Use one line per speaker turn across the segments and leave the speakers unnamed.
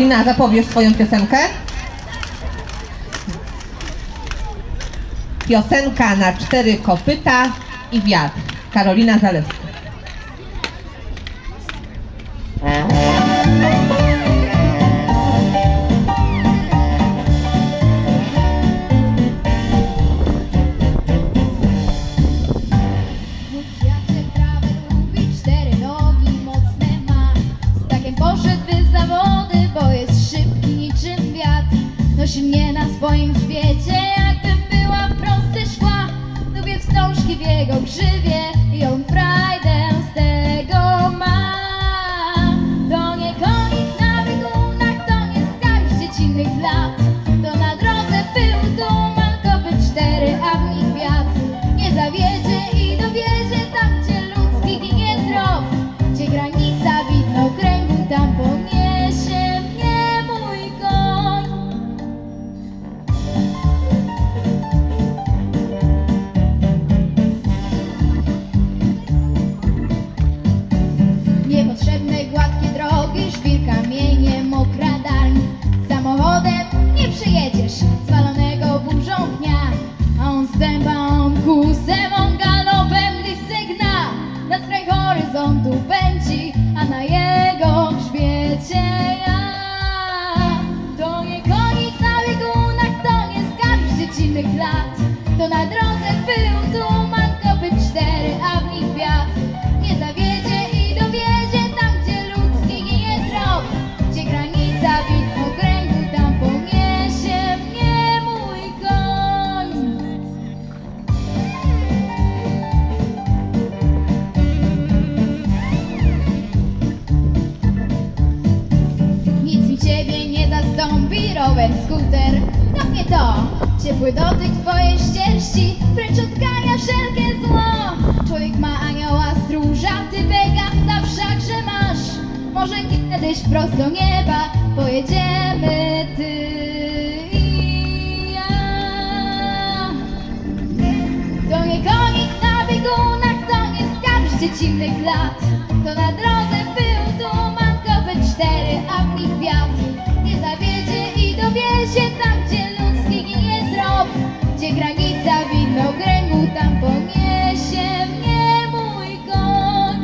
Karolina, zapowiesz swoją piosenkę? Piosenka na 4 kopyta i wiatr. Karolina Zalewska.
Nosi mnie na swoim świecie, jakbym była proste szła. Lubię wstążki w jego grzywie i on frajdę z tego ma. To nie konik na biegunach, to nie skarb z dziecinnych lat. To na drodze pył, tuman, kopyt 4, a w nich wiatr. Nie zawiedzie i dowiezie tam, gdzie ludzki ginie trop. Gdzie granica widnokręgu, tam poniesie mnie mój koń. Niepotrzebne gładkie drogi, żwir, kamienie, mokra dań. Samochodem nie przejedziesz zwalonego burzą dnia. A on stępa, on kusem, on galopem, gdy chce gna. Na skraj horyzontu pędzi, a na jego grzbiecie ja. To nie konik na biegunach, to nie skarb z dziecinnych lat. To na drodze pył, tuman, kopyt 4, a w nich wiatr. Nie zawiedzie i dowiezie tam, gdzie ludzki ginie trop. Gdzie granica widnokręgu, tam poniesie mnie mój koń. Nic mi ciebie nie zastąpi, rower, skuter, to nie to. Ciepły dotyk twojej ścieżki, precz od kania wszelkie zło. Człowiek ma anioła stróża, ty bega zawsze masz. Może kiedyś wprost do nieba pojedziemy ty i ja. To nie konik na biegunach, to nie skarb z dziecinnych lat. To na drodze pył, tuman, kopyt 4, a w nich wiatr. Nie zawiedzie i dowiezie tam, gdzie ludzki ginie trop. Gdzie granica widnokręgu, tam poniesie mnie mój koń.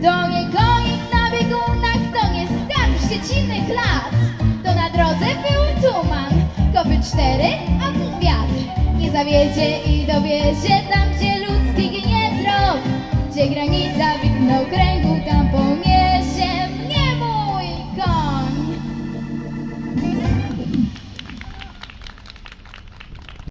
To nie konik na biegunach, to nie skarb z dziecinnych lat. To na drodze był tuman, kopyt 4, a w nich wiatr. Nie zawiedzie i dowiezie tam,